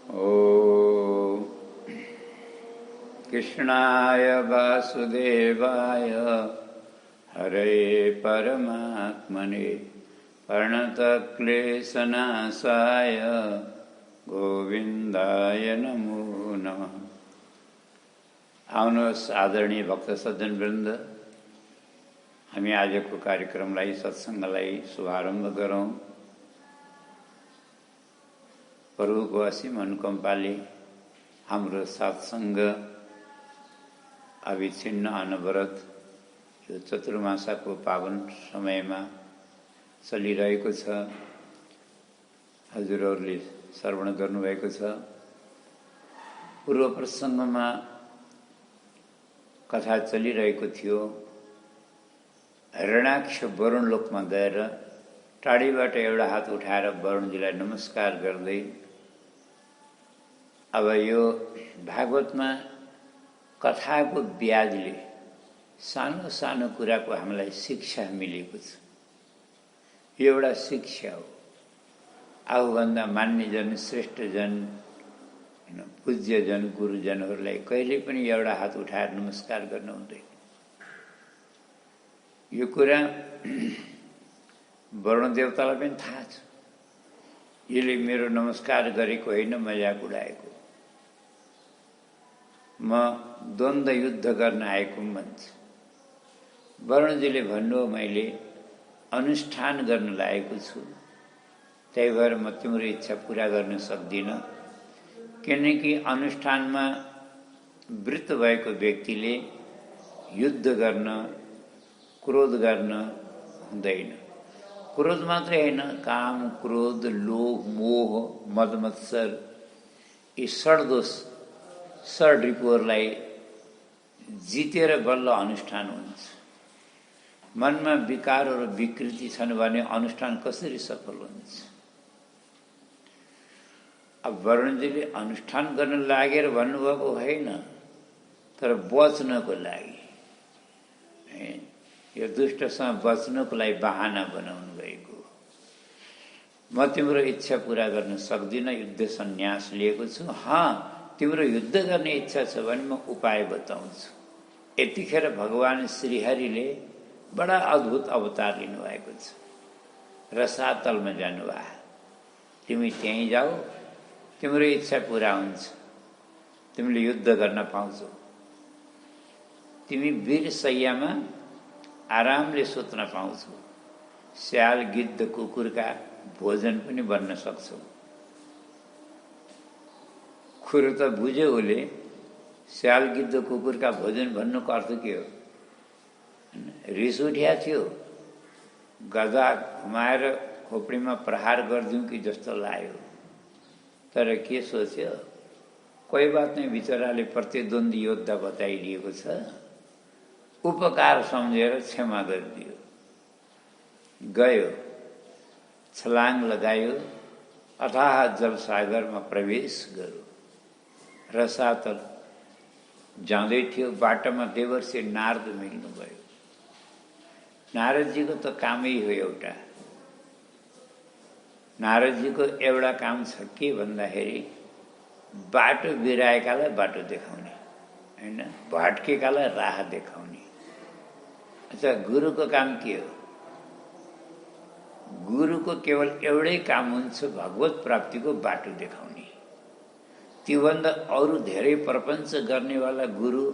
ॐ कृष्णाय वासुदेवाय हरे परमात्मने प्रणतक्लेशनाशाय गोविन्दाय नमो नमः। आउनुहोस् आदरणीय भक्त सज्जनवृन्द, हामी आजको कार्यक्रमलाई सत्सङ्गलाई शुभारम्भ गरौँ। प्रभुको असीम अनुकम्पाले हाम्रो सत्सङ्ग अविच्छिन्न अनवरत यो चतुर्मासाको पावन समयमा चलिरहेको छ। हजुरहरूले श्रवण गर्नुभएको छ। पूर्व प्रसङ्गमा कथा चलिरहेको थियो। हिरण्याक्ष वरुण लोकमा गएर टाढीबाट एउटा हात उठाएर वरुणजीलाई नमस्कार गर्दै, अब यो भागवतमा कथाको ब्याजले सानो सानो कुराको हामीलाई शिक्षा मिलेको छ। यो एउटा शिक्षा हो। आफूभन्दा मान्यजन, श्रेष्ठजन, पूज्यजन, गुरुजनहरूलाई कहिले पनि एउटा हात उठाएर नमस्कार गर्नु हुँदैन। यो कुरा वरुण देवतालाई पनि थाहा छ। यसले मेरो नमस्कार गरेको होइन, मजाक उडाएको। म द्वन्द्व युद्ध गर्न आएको मान्छे। वरुणजीले भन्नु, मैले अनुष्ठान गर्न लागेको छु, त्यही भएर म तिम्रो इच्छा पुरा गर्न सक्दिनँ। किनकि अनुष्ठानमा वृत्त भएको व्यक्तिले युद्ध गर्न, क्रोध गर्न हुँदैन। क्रोध मात्रै होइन, काम, क्रोध, लोभ, मोह, मद मत्सर, यी षड्दोष, षड रिपुहरूलाई जितेर बल्ल अनुष्ठान हुन्छ। मनमा विकारहरू र विकृति छन् भने अनुष्ठान कसरी सफल हुन्छ? अब वरुणजीले अनुष्ठान गर्न लागेर भन्नुभएको होइन, तर बच्नको लागि, यो दुष्टसँग बच्नको लागि बहाना बनाउनु भएको। म तिम्रो इच्छा पुरा गर्न सक्दिनँ, युद्ध सन्यास लिएको छु। तिम्रो युद्ध गर्ने इच्छा छ भने म उपाय बताउँछु। यतिखेर भगवान श्रीहरिले बडा अद्भुत अवतार लिनुभएको छ। रसातलमा जानुभयो। तिमी त्यहीँ जाऊ, तिम्रो इच्छा पुरा हुन्छ, तिमीले युद्ध गर्न पाउँछौ। तिमी वीर शैयामा आरामले सुत्न पाउँछौ। स्याल, गिद्ध, कुकुरका भोजन पनि बन्न सक्छौ। कुरो त बुझ्यो उसले। स्याल, गिद्ध, कुकुरका भोजन भन्नुको अर्थ के हो? रिस उठ्या थियो। गदा घुमाएर खोपडीमा प्रहार गरिदिउँ कि जस्तो लाग्यो। तर के सोच्यो? कोही बात नहीं, बिचराले प्रतिद्वन्दी योद्धा बताइदिएको छ, उपकार सम्झेर क्षमा गरिदियो। गयो, छलाङ लगायो, अथाह जलसागरमा प्रवेश गर्यो। रसातल जाँदै थियो। बाटोमा देवर्षि नारद मिल्नुभयो। नारदजीको त कामै हो एउटा। नारदजीको एउटा काम छ के भन्दाखेरि बाटो बिराएकालाई बाटो देखाउने, होइन, भट्केकालाई राह देखाउने। अच्छा, गुरुको काम के हो? गुरुको केवल एउटै काम हुन्छ, भगवत प्राप्तिको बाटो देखाउने। त्योभन्दा अरू धेरै प्रपञ्च गर्नेवाला गुरु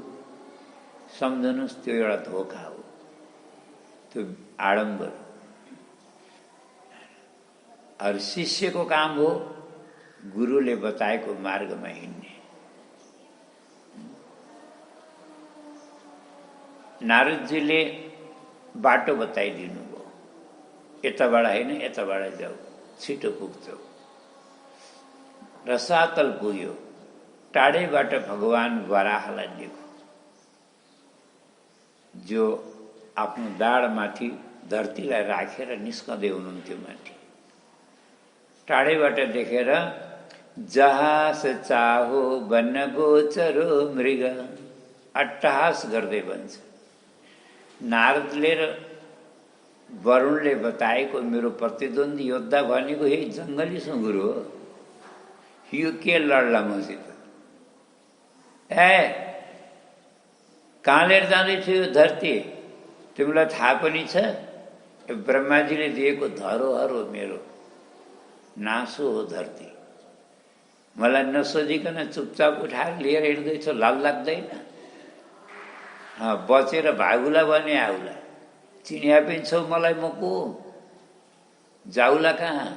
सम्झनुस्, त्यो एउटा धोका हो, त्यो आडम्बर। और शिष्यको काम हो गुरुले बताएको मार्गमा हिँड्ने। नारदजीले बाटो बताइदिनु भयो। यताबाट होइन, यताबाट जाऊ, छिटो पुग्छौ। रसातल पुग्यो। टाढैबाट भगवान वराहलाई देखो, जो आफ्नो दाढमाथि धरतीलाई राखेर निस्कँदै हुनुहुन्थ्यो माथि। टाढैबाट देखेर जहाँ से चाहो बन्न गोचरो मृग, अट्टहास गर्दै भन्छ। नारदले र वरुणले बताएको मेरो प्रतिद्वन्दी योद्धा भनेको यही जङ्गली सुँगुर हो। यो के लड्ला मसित? ए कहाँ लिएर जाँदैछु यो धरती? तिमीलाई थाहा पनि छ ब्रह्माजीले दिएको धरोहर हो, मेरो नासो हो धरती। मलाई नसोधिकन चुपचाप उठाएर लिएर हिँड्दैछौ, लाज लाग्दैन? बचेर भागुला भने आउला। चिनिया पनि छौ मलाई, म को? जाउला कहाँ?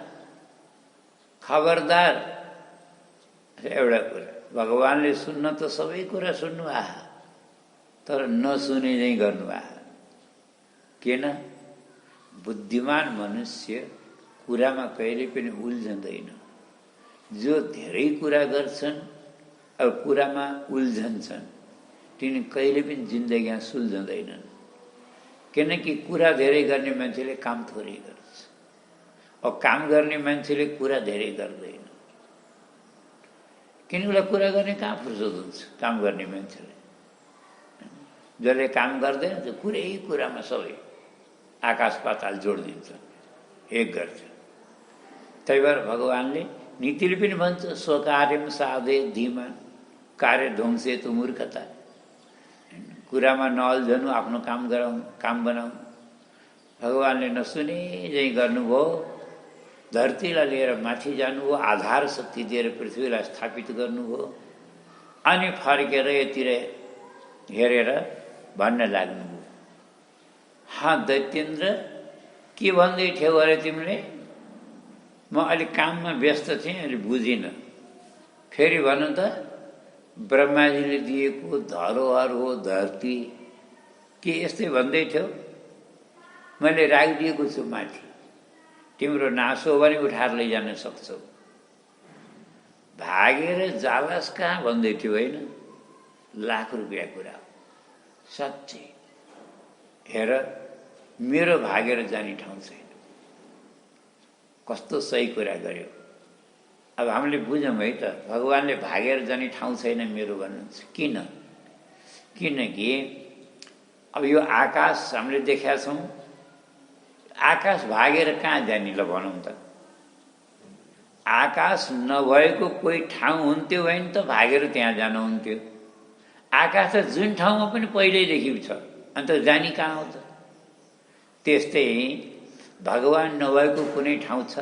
खबरदार। एउटा कुरा, भगवानले सुन्न त सबै कुरा सुन्नु आहा, तर नसुने चाहिँ गर्नु आहा। किन? बुद्धिमान मनुष्य कुरामा कहिले पनि उल्झँदैन। जो धेरै कुरा गर्छन् अब कुरामा उल्झन्छन्, तिनी कहिले पनि जिन्दगीमा सुल्झँदैनन्। किनकि कुरा धेरै गर्ने मान्छेले काम थोरै गर्छ, अब काम गर्ने मान्छेले कुरा धेरै गर्दैन। किन उसलाई कुरा गर्ने कहाँ फुर्सद हुन्छ? काम गर्ने मान्छेले, जसले काम गर्दैन त्यो कुरामा सबै आकाश पाताल जोडिदिन्छ, एक गर्छ। त्यही भएर भगवानले नीतिले पनि भन्छ, स्वकार्यम साधे धीमान कार्य ध्वंसे तो मूर्खता। कुरामा नअल्झनु, आफ्नो काम गराउनु, काम बनाउनु। भगवानले नसुने चाहिँ गर्नुभयो, धरतीलाई लिएर माथि जानुभयो, आधार शक्ति दिएर पृथ्वीलाई स्थापित गर्नुभयो। अनि फर्केर यतिर हेरेर भन्न लाग्नुभयो, दैत्येन्द्र के भन्दै थियौ अरे तिमीले? म अलि काममा व्यस्त थिएँ, अलि बुझिनँ। फेरि भन त। ब्रह्माजीले दिएको धरोहर हो धरती, के यस्तै भन्दै थियौ? मैले राखिदिएको छु माथि, तिम्रो नासो हो भने उठाएर लैजान सक्छौ। भागेर जालास कहाँ भन्दै थियो, होइन? लाख रुपियाँ कुरा हो, साँच्चै। हेर, मेरो भागेर जाने ठाउँ छैन। कस्तो सही कुरा गर्यो। अब हामीले बुझौँ है त, भगवानले भागेर जाने ठाउँ छैन मेरो भन्नुहुन्छ। किन? किनकि अब यो आकाश हामीले देखेका छौँ, आकाश भागेर कहाँ जाने ल भनौँ त? आकाश नभएको कोही ठाउँ हुन्थ्यो भने त भागेर त्यहाँ जानुहुन्थ्यो। आकाश त जुन ठाउँमा पनि पहिल्यैदेखि छ, अन्त जाने कहाँ हो त? त्यस्तै भगवान नभएको कुनै ठाउँ छ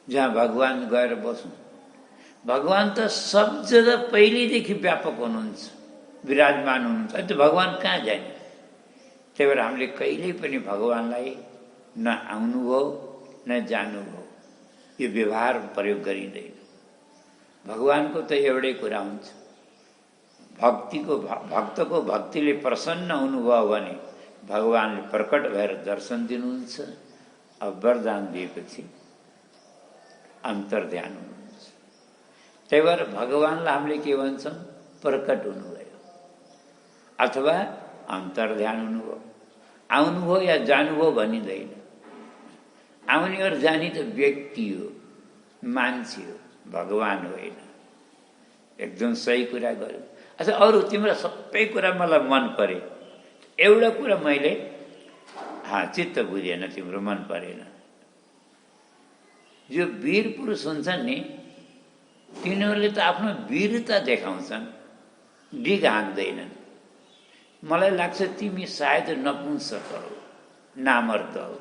जहाँ भगवान गएर बसौँ? भगवान त सब जग्गा पहिल्यैदेखि व्यापक हुनुहुन्छ, विराजमान हुनुहुन्छ। अन्त भगवान कहाँ जाने? त्यही भएर हामीले कहिल्यै पनि भगवानलाई न आउनुभयो न जानुभयो यो व्यवहार प्रयोग गरिँदैन। भगवानको त एउटै कुरा हुन्छ, भक्तको भक्तिले प्रसन्न हुनुभयो भने भगवानले प्रकट भएर दर्शन दिनुहुन्छ। अब वरदान दिएपछि अन्तर्ध्यान हुनुहुन्छ। त्यही भएर भगवानलाई हामीले के भन्छौँ? प्रकट हुनुभयो अथवा अन्तर्ध्यान हुनुभयो। आउनुभयो या जानुभयो भनिँदैन। आउने और जाने त व्यक्ति हो, मान्छे हो, भगवान होइन। एकदम सही कुरा गर्यो। अच्छा, अरू तिम्रो सबै कुरा मलाई मन परे, एउटा कुरा मैले चित्त बुझेन, तिम्रो मन परेन। जो वीर पुरुष हुन्छन् नि, तिनीहरूले त आफ्नो वीरता देखाउँछन्, डिग हाँक्दैनन्। मलाई लाग्छ तिमी सायद नपुंसक हौ, नामर्द हौ,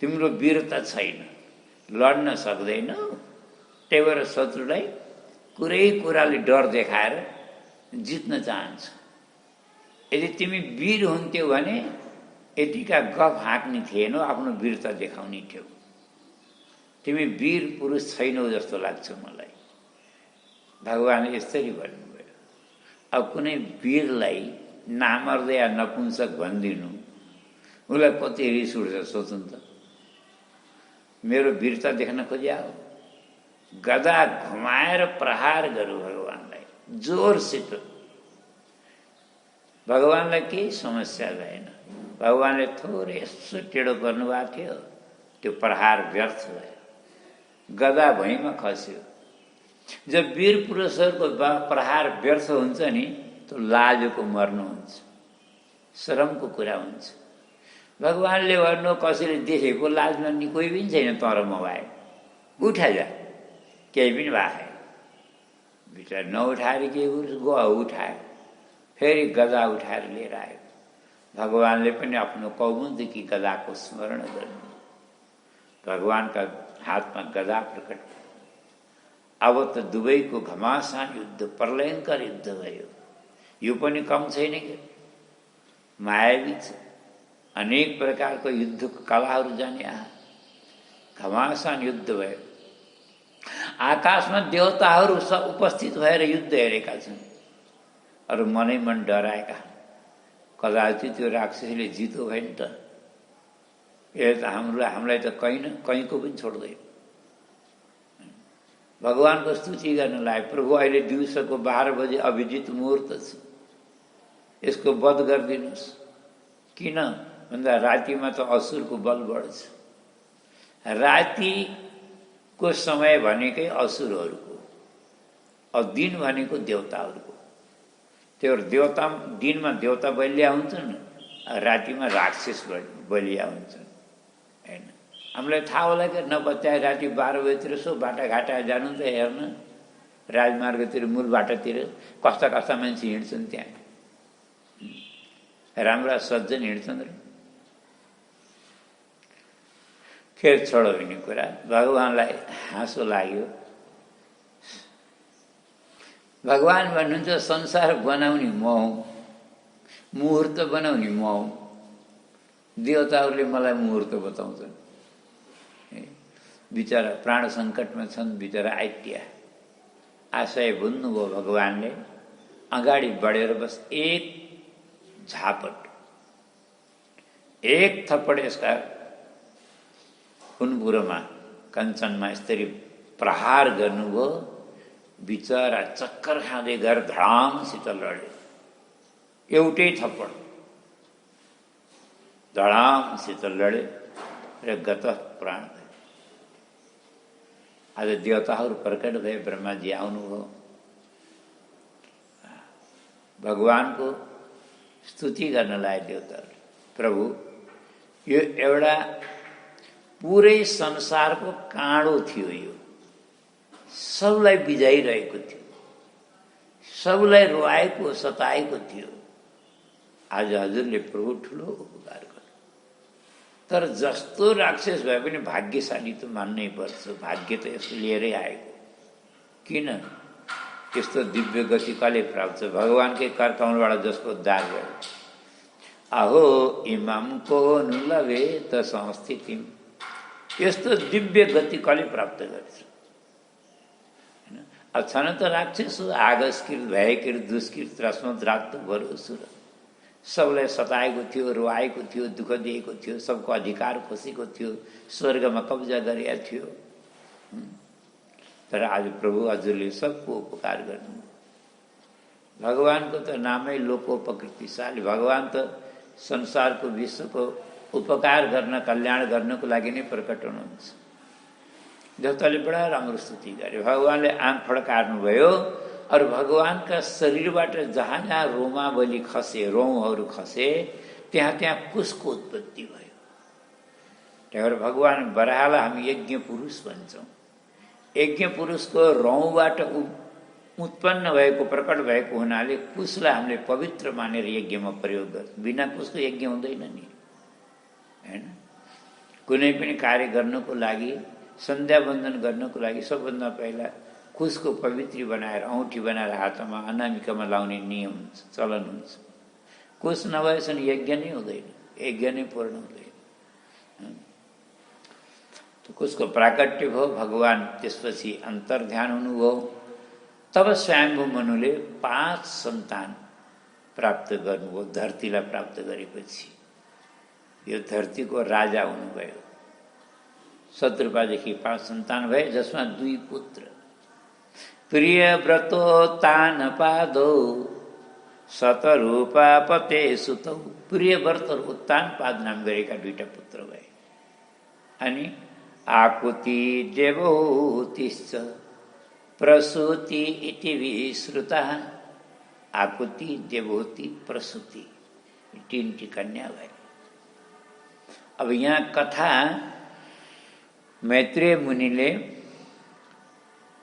तिम्रो वीरता छैन, लड्न सक्दैनौ। त्यही भएर शत्रुलाई कुरै कुराले डर देखाएर जित्न चाहन्छ। यदि तिमी वीर हुन्थ्यौ भने यतिका गफ हाँक्ने थिएनौ, आफ्नो वीरता देखाउने थियौ। तिमी वीर पुरुष छैनौ जस्तो लाग्छ मलाई। भगवानले यसरी भन्नुभयो। अब कुनै वीरलाई नामर्द या नपुंसक भनिदिनु, उसलाई कति रिस उठ्छ सोच्नु त। मेरो वीरता देख्न खोज्या हो, गदा घुमाएर प्रहार गरौँ भगवानलाई जोरसित। भगवानलाई केही समस्या भएन। भगवानले थोरै यसो टेढो गर्नुभएको थियो, त्यो प्रहार व्यर्थ भयो, गदा भुइँमा खस्यो। जब वीर पुरुषहरूको प्रहार व्यर्थ हुन्छ नि, तो लाजको मर्नु हुन्छ, शरमको कुरा हुन्छ। भगवानले भन्नु, कसैले देखेको लाज मान्ने कोही पनि छैन तर म भए, उठा जा, केही पनि भए बिचरा नउठाएर के गो उठायो, फेरि गदा उठाएर लिएर आयो। भगवानले पनि आफ्नो कौमुदकी गदाको स्मरण गर्नु, भगवानका हातमा गदा प्रकट भयो। अब त दुवैको घमासान युद्ध, प्रलयङ्कर युद्ध भयो। यो पनि कम छैन कि, मायावी छ। अनेक प्रकारको युद्धको कलाहरू जाने घमासान युद्ध भयो। आकाशमा देवताहरू सब उपस्थित भएर युद्ध हेरेका छन्। अरू मनै मन डराएका, कदाचित त्यो राक्षसले जितो भयो नि त, यो त हामीलाई त कहीँको पनि छोड्दैन। भगवानको स्तुति गर्न लाए, प्रभु अहिले दिउँसोको 12 बजे अभिजित मुहुर्त छ, यसको वध गरिदिनुहोस्। किन भन्दा रातिमा त असुरको बल बढ्छ। रातिको समय भनेकै असुरहरूको, अब दिन भनेको देवताहरूको। त्यो देवता, दिनमा देवता बलिया हुन्छन्, रातिमा राक्षस बलिया हुन्छन्। होइन, हामीलाई थाहा होला कि नपत्याए राति 12 बजीतिर सो बाटाघाटा जानु त हेर्न, राजमार्गतिर मूल बाटातिर कस्ता कस्ता मान्छे हिँड्छन्। त्यहाँ राम्रा सज्जन हिँड्छन् र। खेर छोडो भन्ने कुरा, भगवानलाई हाँसो लाग्यो। भगवान भन्नुहुन्छ संसार बनाउने म हुँ, मुहुर्त बनाउने म हुँ। देवताहरूले मलाई मुहुर्त बताउँछन्। बिचरा प्राण सङ्कटमा छन्, बिचरा आइटिया आशय बुझ्नुभयो भगवानले। अगाडि बढेर बस एक झापट, एक थप्पड यसका खुनबुरोमा, कञ्चनमा यसरी प्रहार गर्नुभयो। बिचरा चक्कर खाँदै गएर धडामसित लड्यो। एउटै थप्पड धडामसित लड्यो र गत प्राण भयो। आज देवताहरू प्रकट भए, ब्रह्माजी आउनुभयो। भगवानको स्तुति गर्न लागे देवताहरू। प्रभु, यो एउटा पुरै संसारको काँडो थियो, यो सबलाई बिजाइरहेको थियो, सबलाई रुवाएको सताएको थियो। आज हजुरले प्रभु ठुलो उपकार गर्नु। तर जस्तो राक्षस भए पनि भाग्यशाली त मान्नै पर्छ, भाग्य त यसो लिएरै आएको। किन यस्तो दिव्य गति कसले प्राप्त? भगवानकै करकमलबाट जसको दाग भयो। अहो इमाम को लभे त संस्थिति, यस्तो दिव्य गति कसले प्राप्त गर्छ? छन त राक्षस आगस्कृत भयकृत दुष्कृत रश्मद्रात भरोसुर, सबलाई सताएको थियो, रुवाएको थियो, दुःख दिएको थियो, सबको अधिकार खोसेको थियो, स्वर्गमा कब्जा गरेका थियो। तर आज प्रभु हजुरले सबको उपकार गर्नु। भगवानको त नामै लोकोपकृतिशाली। भगवान त संसारको विश्वको उपकार गर्न, कल्याण गर्नको लागि नै प्रकट हुनुहुन्छ। देवताले बडा राम्रो स्तुति गरे। भगवानले आँख फड्कार्नुभयो। अरू भगवानका शरीरबाट जहाँ जहाँ रोमावली खसे, रौँहरू खसे, त्यहाँ त्यहाँ कुशको उत्पत्ति भयो। त्यही भएर भगवान बराहलाई हामी यज्ञ पुरुष भन्छौँ। यज्ञ पुरुषको रौँबाट उत्पन्न भएको, प्रकट भएको हुनाले कुशलाई हामीले पवित्र मानेर यज्ञमा प्रयोग गर्छौँ। बिना कुशको यज्ञ हुँदैन नि, होइन? कुनै पनि कार्य गर्नको लागि, सन्ध्या वन्दन गर्नको लागि सबभन्दा पहिला कुशको पवित्री बनाएर, औँठी बनाएर हातमा अनामिकामा लाउने नियम हुन्छ, चलन हुन्छ। कुश नभएसम्म यज्ञ नै हुँदैन, यज्ञ नै पूर्ण हुँदैन। कुशको प्राकट्य भयो, भगवान त्यसपछि अन्तर्ध्यान हुनुभयो। तब स्वयम्भू मनुले 5 सन्तान प्राप्त गर्नुभयो। धरतीलाई प्राप्त गरेपछि यो धरतीको राजा हुनुभयो। शत्रुपादेखि 5 सन्तान भए, जसमा 2 पुत्र। प्रिय व्रतो तान पादौ शतरूपा पते सुतौ। प्रिय व्रत र उत्तान पाद नाम गरेका 2टा पुत्र भए। अनि आकुति देवहूतिश्च प्रसूति इति विश्रुता। आकुति, देवहूति, प्रसूति, 3टी कन्या भए। अब यहाँ कथा मैत्रेय मुनिले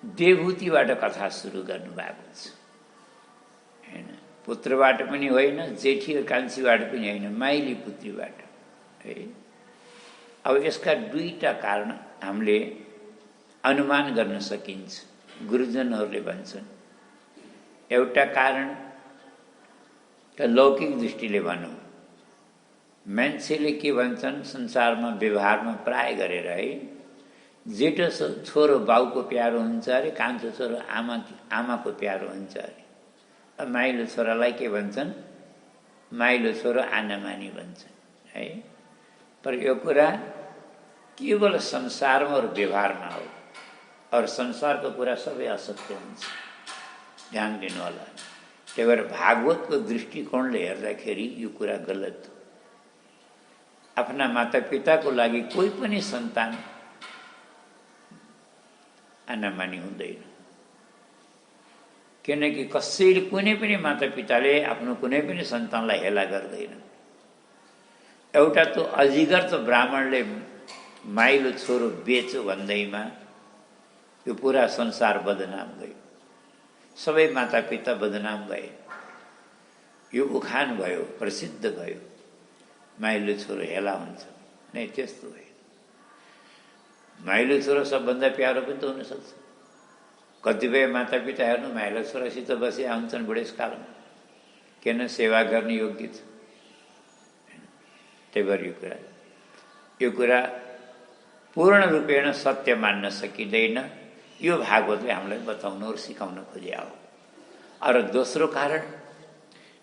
देवहूतिबाट कथा सुरु गर्नुभएको छ हैन। पुत्रबाट पनि होइन, जेठी र कान्छीबाट पनि होइन, माइली पुत्रीबाट है। अब यसका दुईटा कारण हामीले अनुमान गर्न सकिन्छ। गुरुजनहरूले भन्छन् एउटा कारण त लौकिक दृष्टिले भनौँ, मान्छेले के भन्छन् संसारमा व्यवहारमा प्राय गरेर है, जेठो छोरो बाउको प्यारो हुन्छ अरे, कान्छो छोरो आमाको प्यारो हुन्छ अरे। अब माइलो छोरालाई के भन्छन्, माइलो छोरो आनामानी भन्छन् है। पर यो कुरा केवल संसारमा और व्यवहारमा हो, और संसारको कुरा सबै असत्य हुन्छ, ध्यान दिनु होला। त्यही भएर भागवतको दृष्टिकोणले हेर्दाखेरि यो कुरा गलत हो। आफ्ना मातापिताको लागि कोही पनि सन्तान आनामानी हुँदैन, किनकि कसैले कुनै पनि मातापिताले आफ्नो कुनै पनि सन्तानलाई हेला गर्दैन। एउटा त अजिगर त ब्राह्मणले माइलो छोरो बेच्यो भन्दैमा यो पुरा संसार बदनाम गयो, सबै मातापिता बदनाम भए, यो उखान भयो, प्रसिद्ध भयो, माइलो छोरो हेला हुन्छ। नै त्यस्तो होइन। माइलो छोरो सबभन्दा प्यारो पनि त हुनसक्छ। कतिपय मातापिता हेर्नु माइलो छोरासित बसी आउँछन् बुढेसकालमा, किन सेवा गर्ने योग्य छ। त्यही भएर यो कुरा पूर्ण रूपेण सत्य मान्न सकिँदैन। यो भागवतले हामीलाई बताउन र सिकाउन खोजे हो। र दोस्रो कारण,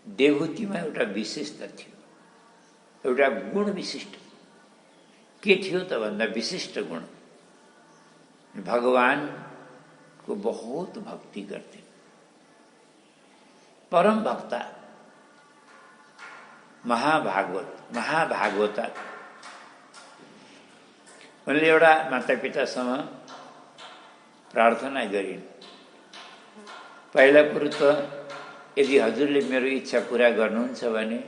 देवहूतिमा एउटा विशिष्ट थियो, एउटा गुण विशिष्ट। के थियो त भन्दा विशिष्ट गुण, भगवानको बहुत भक्ति गर्थे, परम भक्ता, महाभागवता। उनले एउटा मातापितासँग प्रार्थना गरिन्, पहिला कुरो त यदि हजुरले मेरो इच्छा पूरा गर्नुहुन्छ भने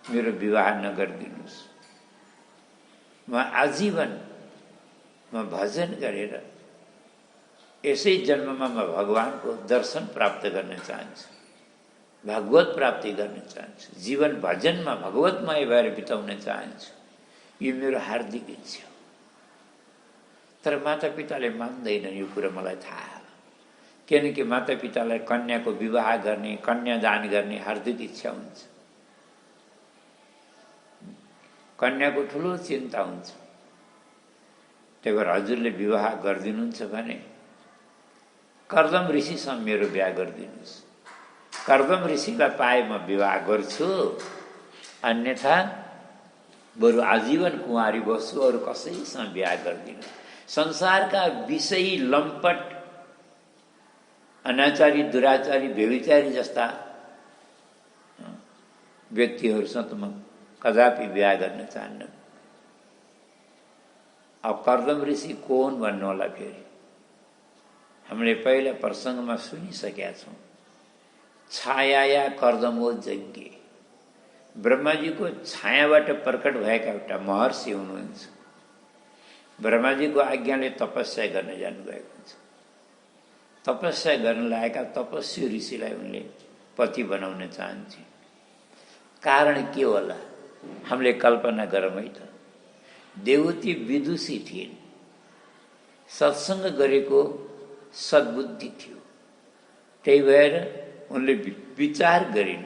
मेरो विवाह नगरिदिनुहोस्। म आजीवन म भजन गरेर यसै जन्ममा म भगवानको दर्शन प्राप्त गर्न चाहन्छु, भागवत प्राप्ति गर्न चाहन्छु, जीवन भजनमा भगवतमय भएर बिताउन चाहन्छु, यो मेरो हार्दिक इच्छा हो। तर मातापिताले मान्दैनन्, यो कुरा मलाई थाहा हो। किनकि मातापितालाई कन्याको विवाह गर्ने, कन्यादान गर्ने हार्दिक इच्छा हुन्छ, कन्याको ठुलो चिन्ता हुन्छ। त्यही भएर हजुरले विवाह गरिदिनुहुन्छ भने कर्दम ऋषिसँग मेरो बिहा गरिदिनुहोस्। कर्दम ऋषिलाई पाए म विवाह गर्छु, अन्यथा बरु आजीवन कुमारी बस्छु, अरू कसैसँग बिहा गर्दिनँ। संसारका विषयी लम्पट, अनाचारी, दुराचारी, व्यभिचारी जस्ता व्यक्तिहरूसँग म कदापि बिहा गर्न चाहन्न। अब कर्दम ऋषि कौन भन्नु होला। फेरि हामीले पहिला प्रसङ्गमा सुनिसकेका छौँ, छाया कर्दमो यज्ञ, ब्रह्माजीको छायाबाट प्रकट भएका एउटा महर्षि हुनुहुन्छ। ब्रह्माजीको आज्ञाले तपस्या गर्न जानुभएको हुन्छ। तपस्या गर्न लागेका तपस्वी ऋषिलाई उनले पति बनाउन चाहन्थे। कारण के होला हामीले कल्पना गरौँ है त। देवहूति विदुषी थिइन्, सत्सङ्ग गरेको सद्बुद्धि थियो। त्यही भएर उनले विचार गरिन्,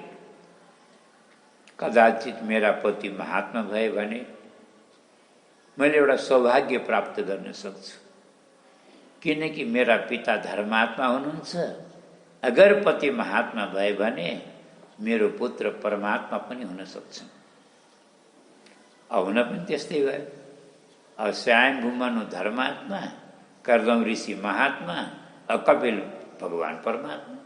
कदाचित मेरा पति महात्मा भए भने मैले एउटा सौभाग्य प्राप्त गर्न सक्छु, किनकि मेरा पिता धर्मात्मा हुनुहुन्छ। अगर पति महात्मा भए भने मेरो पुत्र परमात्मा पनि हुन सक्छ। अब हुन पनि त्यस्तै भयो। अब स्वयम्भू मनु धर्मात्मा, कर्दम ऋषि महात्मा, कपिल भगवान परमात्मा।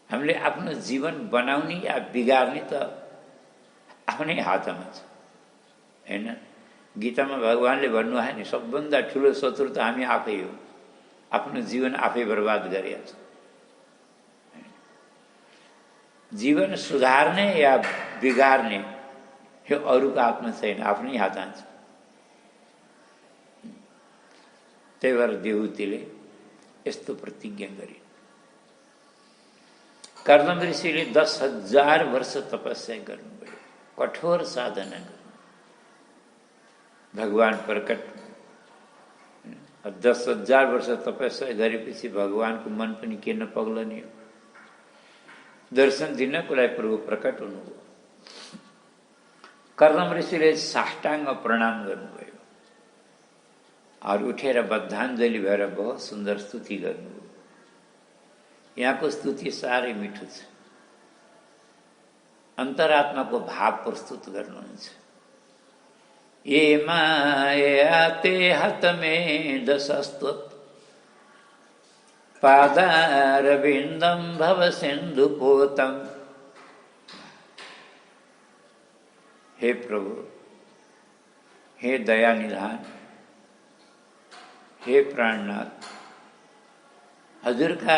हामीले आफ्नो जीवन बनाउने या बिगार्ने त आफ्नै हातमा छ हैन। गीतामा भगवानले भन्नुभयो नि, सबभन्दा ठुलो शत्रु त हामी आफै हो। आफ्नो जीवन आफै बर्बाद गरेका छौँ। जीवन सुधार्ने या बिगार्ने यो अरूको हातमा छैन, आफ्नै हातमा छ। त्यही भएर देवहूतिले यस्तो प्रतिज्ञा गरिन्। कर्दम ऋषिले 10,000 वर्ष तपस्या गर्नुभयो, कठोर साधना गर्नु, भगवान प्रकट। 10,000 वर्ष तपस्या गरेपछि भगवानको मन पनि के नपग्लने हो, दर्शन दिनको लागि प्रभु प्रकट हुनुभयो। कर्दम ऋषिले साष्टाङ्ग प्रणाम गर्नुभयो और उठेर बद्धाञ्जली भएर बहुत सुन्दर स्तुति गर्नुभयो। यहाँको स्तुति साह्रै मिठो छ, अन्तरात्माको भाव प्रस्तुत गर्नुहुन्छ। ये मायाते हत में दशस्तुत पादारविन्दं भव सिन्धुपोतम। हे प्रभु, हे दयानिधान, हे प्राणनाथ, हजुरका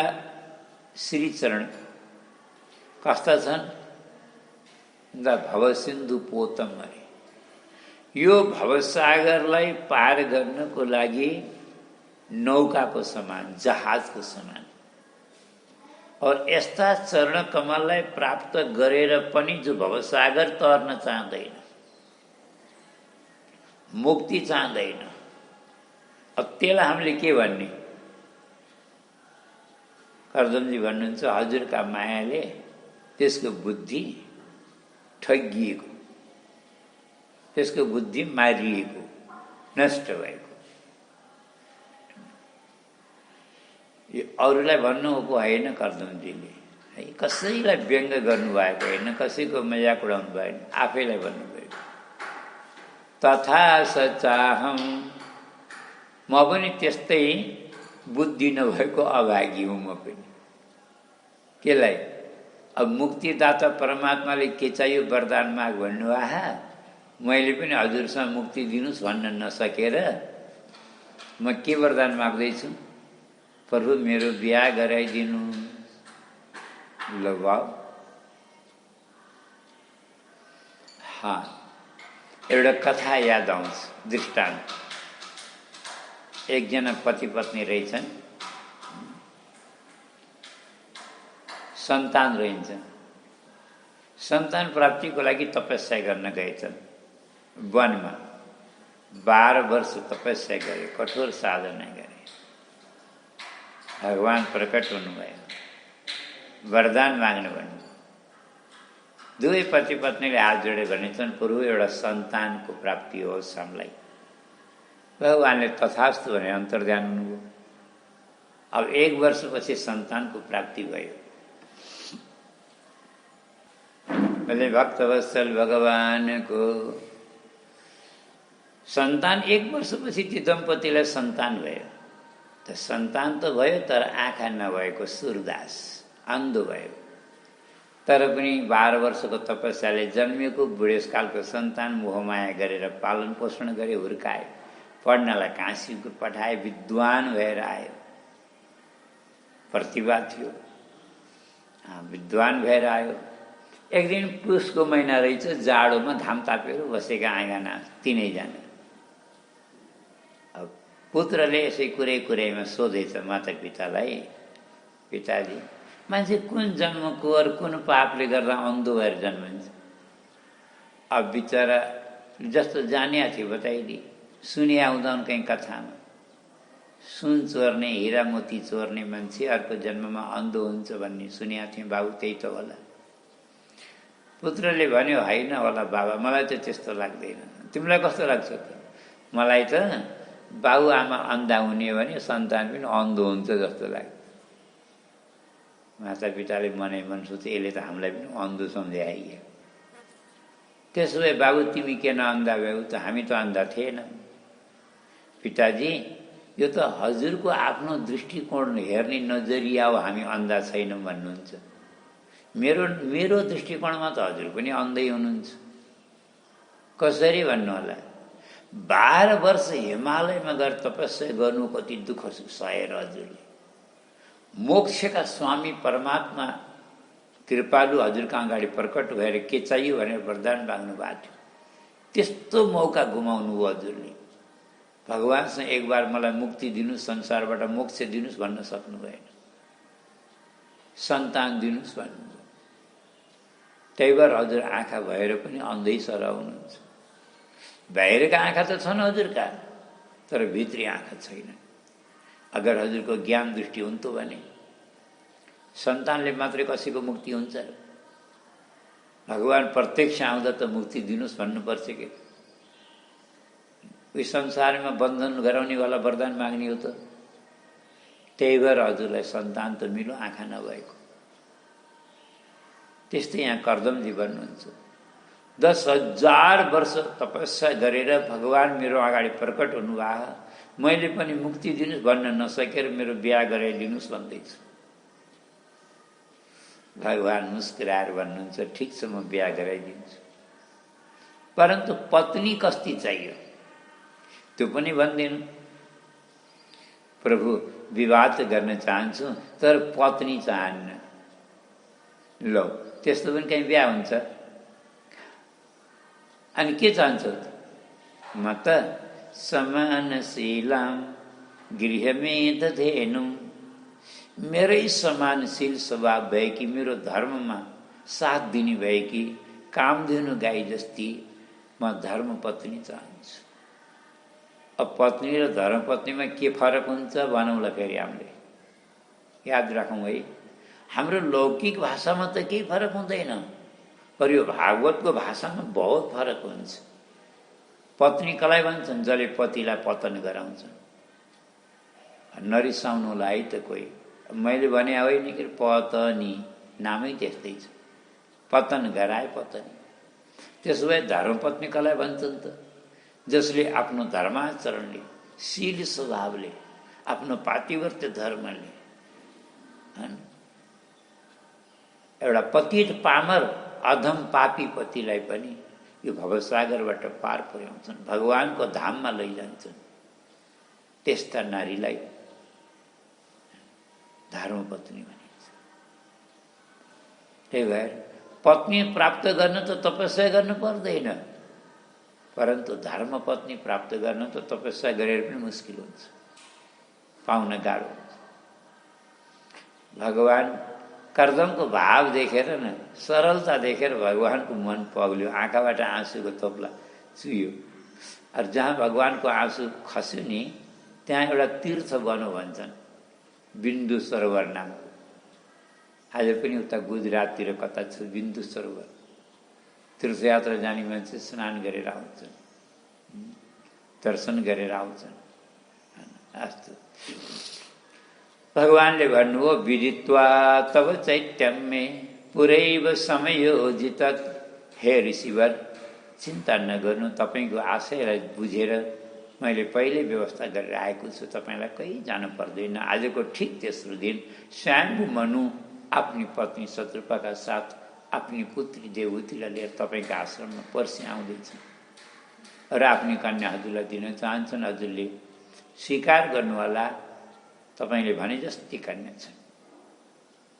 श्री चरण कस्ता छन्? भवसिन्धु पोतम अरे। यो भवसागरलाई पार गर्नको लागि नौकाको समान, जहाजको समान। और यस्ता चरण कमललाई प्राप्त गरेर पनि जो भवसागर तर्न चाहँदैन, मुक्ति चाहँदैन, अब त्यसलाई हामीले के भन्ने? कर्दमजी भन्नुहुन्छ, हजुरका मायाले त्यसको बुद्धि ठगिएको, त्यसको बुद्धि मारिएको, नष्ट भएको। यो अरूलाई भन्नुभएको होइन कर्दमजीले, है, कसैलाई व्यङ्ग गर्नुभएको होइन, कसैको मजाक उडाउनु भएन, आफैलाई भन्नुभएको। तथा सचाहम, म पनि त्यस्तै बुद्धि नभएको अभागी हुँ म पनि। केलाई? अब मुक्तिदाता परमात्माले के चाहियो वरदान माग भन्नुभयो, मैले पनि हजुरसँग मुक्ति दिनुहोस् भन्न नसकेर म के वरदान माग्दैछु? प्रभु मेरो बिहा गराइदिनु। ल वाउ। एउटा कथा याद आउँछ, दृष्टान्त। एकजना पति पत्नी रहेछन्, सन्तान रहन्छन्। सन्तान प्राप्तिको लागि तपस्या गर्न गएछन् वनमा। 12 वर्ष तपस्या गरे, कठोर साधना गरे। भगवान प्रकट हुनुभयो, वरदान माग्नु भन्नु। दुवै पति पत्नीले हात जोडेर भनेछन्, प्रभु एउटा सन्तानको प्राप्ति होस् हामीलाई। भगवानले तथास्तु भने अन्तर्ध्यान हुनुभयो। अब 1 वर्षपछि सन्तानको प्राप्ति भयो। मैले भक्तवत्सल भगवानको सन्तान 1 वर्षपछि ती दम्पतिलाई सन्तान भयो। त सन्तान त भयो, तर आँखा नभएको सुरदास, अन्धो भयो। तर पनि 12 वर्षको तपस्याले जन्मिएको बुढेसकालको सन्तान मोहमाया गरेर पालन पोषण गरे, हुर्काए, पढ्नलाई काशी पठाए, विद्वान भएर आयो। प्रतिभा थियो, विद्वान भएर आयो। एक दिन पुसको महिना रहेछ, जाडोमा घाम तापेर बसेका आँगना तीनैजना। अब पुत्रले यसै कुरैमा सोधेछ माता पितालाई, पिताजी मान्छे कुन जन्मको और कुन पापले गर्दा अन्धो भएर जन्मिन्छ? अब बिचरा जस्तो जानिया थियो बताइदिए, सुनिया हुँदैन कहीँ कथामा, सुन चोर्ने, हिरा मोती चोर्ने मान्छे अर्को जन्ममा अन्धो हुन्छ भन्ने सुनिया थिएँ बाबु, त्यही त होला। पुत्रले भन्यो, होइन होला बाबा, मलाई त त्यस्तो लाग्दैन। तिमीलाई कस्तो लाग्छ त? मलाई त बाबुआमा अन्धा हुने भने सन्तान पनि अन्धो हुन्छ जस्तो लाग्छ। माता पिताले मनै मन सोचे, यसले त हामीलाई पनि अन्धो सम्झाइयो। त्यसो भए बाबु तिमी किन अन्धा भयौ त? हामी त अन्धा थिएनौँ। पिताजी, यो त हजुरको आफ्नो दृष्टिकोण हेर्ने नजरिया हो, हामी अन्धा छैनौँ भन्नुहुन्छ। मेरो दृष्टिकोणमा त हजुर पनि अन्धै हुनुहुन्छ। कसरी भन्नु होला? 12 वर्ष हिमालयमा गएर तपस्या गर्नु कति दुःख सहेर हजुरले। मोक्षका स्वामी परमात्मा कृपालु हजुरका अगाडि प्रकट भएर के चाहियो भनेर वरदान माग्नु भएको थियो। त्यस्तो मौका गुमाउनु हो हजुरले। भगवानसँग एक बार मलाई मुक्ति दिनुहोस्, संसारबाट मोक्ष दिनुहोस् भन्न सक्नु भएन। सन्तान दिनुहोस् भन्नुहुन्छ। त्यही भएर हजुर आँखा भएर पनि अन्धै सराउनुहुन्छ। बाहिरका आँखा त छन् हजुरका, तर भित्री आँखा छैन। अगर हजुरको ज्ञान दृष्टि हुन्थ्यो भने सन्तानले मात्रै कसैको मुक्ति हुन्छ र? भगवान प्रत्यक्ष आउँदा त मुक्ति दिनुहोस् भन्नुपर्छ कि? उही संसारमा बन्धन गराउनेवाला वरदान माग्ने हो त। त्यही भएर हजुरलाई सन्तान त मिलो, आँखा नभएको। त्यस्तै यहाँ कर्दमजी भन्नुहुन्छ, 10,000 वर्ष तपस्या गरेर भगवान मेरो अगाडि प्रकट हुनुभयो, मैले पनि मुक्ति दिनुहोस् भन्न नसकेर मेरो बिहा गराइदिनुहोस् भन्दैछु। भगवान मुस्कुराएर भन्नुहुन्छ, ठिक छ, म बिहा गराइदिन्छु, परन्तु पत्नी कस्ती चाहियो त्यो पनि भन्दिनु। प्रभु, विवाह त गर्न चाहन्छु तर पत्नी चाहन्न। लो, त्यस्तो पनि कहीँ बिहा हुन्छ? अनि के चाहन्छौ त? म त समानशीलाम गृहमे दधेनु, मेरै समानशील स्वभाव भएकी, मेरो धर्ममा साथ दिने भएकी कामधेनु गाई जस्ती म धर्मपत्नी चाहन्छु। अब पत्नी र धर्मपत्नीमा के फरक हुन्छ भनौँला फेरि हामीले याद राखौँ है। हाम्रो लौकिक भाषामा त केही फरक हुँदैन, पर यो भागवतको भाषामा बहुत फरक हुन्छ। पत्नी कसलाई भन्छन्? जसले पतिलाई पतन गराउँछन्। नरिसाउनुलाई है त कोही, मैले भने होइन कि पतनी नामै त्यस्तै छ, पतन गराए पतनी। त्यसो भए धर्मपत्नी कसलाई भन्छन् त? जसले आफ्नो धर्माचरणले, शील स्वभावले, आफ्नो पातिव्रत्य धर्मले एउटा पतित पामर अधम पापी पतिलाई पनि यो भवसागरबाट पार पुर्याउँछन्, भगवानको धाममा लैजान्छन्। त्यस्ता नारीलाई धर्मपत्नी भनिन्छ। त्यही भएर पत्नी प्राप्त गर्न त तपस्या गर्नु पर्दैन, परन्तु धर्मपत्नी प्राप्त गर्न त तपस्या गरेर पनि मुस्किल हुन्छ, पाउन गाह्रो हुन्छ। भगवान कर्दमको भाव देखेर न, सरलता देखेर भगवानको मन पग्ल्यो, आँखाबाट आँसुको तोप्ला चुयो। अरू जहाँ भगवानको आँसु खस्यो नि त्यहाँ एउटा तीर्थ बनो भन्छन्, बिन्दु सरोवर नाम। आज पनि उता गुजराततिर कता छ बिन्दु सरोवर। तीर्थयात्रा जाने मान्छे स्नान गरेर आउँछन्, दर्शन गरेर आउँछन्। अस्तु, भगवानले भन्नुभयो, विदित्वा तव चैत्यम्मे पुरैव समयोजित। हे ऋषिवर, चिन्ता नगर्नु, तपाईँको आशयलाई बुझेर मैले पहिले व्यवस्था गरेर आएको छु, तपाईँलाई कहीँ जानु पर्दैन। आजको ठिक तेस्रो दिन स्वयं मनु आफ्नी पत्नी शत्रुपाका साथ आफ्नी पुत्री देवहूतिलाई लिएर तपाईँको आश्रममा पर्सि आउँदैछ र आफ्नी कन्या हजुरलाई दिन चाहन्छन्। हजुरले स्वीकार गर्नुहोला, तपाईँले भने जस्तै कन्या छ,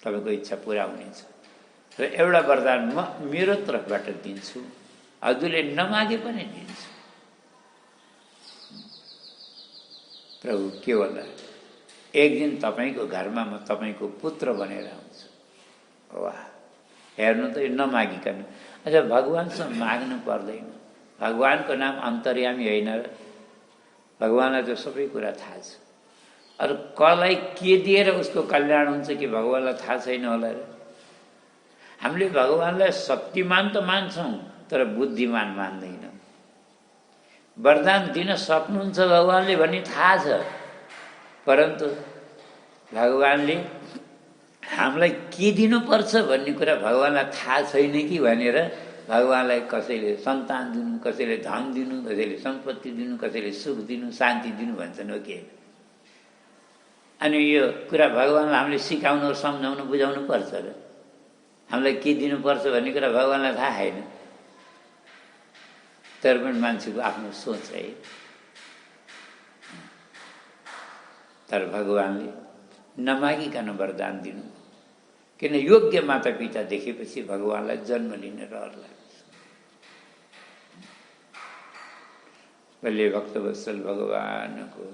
तपाईँको इच्छा पुरा हुनेछ। र एउटा वरदान म मेरो तर्फबाट दिन्छु, हजुरले नमागे पनि दिन्छु। प्रभु के होला, एक दिन तपाईँको घरमा म तपाईँको पुत्र बनेर आउँछु। वाह, हेर्नु त, यो नमागिकन। अच्छा, भगवानसँग माग्नु पर्दैन, भगवानको नाम अन्तर्यामी होइन र? भगवानलाई त सबै कुरा थाहा छ। अरू कसलाई के दिएर उसको कल्याण हुन्छ कि भगवानलाई थाहा छैन होला र? हामीले भगवानलाई शक्तिमान त मान्छौँ तर बुद्धिमान मान्दैनौँ। वरदान दिन सक्नुहुन्छ भगवानले भन्ने थाहा छ, परन्तु भगवानले हामीलाई के दिनुपर्छ भन्ने कुरा भगवानलाई थाहा छैन कि भनेर भगवानलाई कसैले सन्तान दिनु, कसैले धन दिनु, कसैले सम्पत्ति दिनु, कसैले सुख दिनु, शान्ति दिनु भन्छन्। हो के? अनि यो कुरा भगवानलाई हामीले सिकाउनु, सम्झाउनु, बुझाउनु पर्छ र? हामीलाई के दिनुपर्छ भन्ने कुरा भगवानलाई थाहा छैन। तर पनि मान्छेको आफ्नो सोच है। तर भगवानले नमागिकन वरदान दिनु, किन योग्य माता पिता देखेपछि भगवानलाई जन्म लिने रहर लाग्छ। बल्ले भक्तवत्सल भगवानको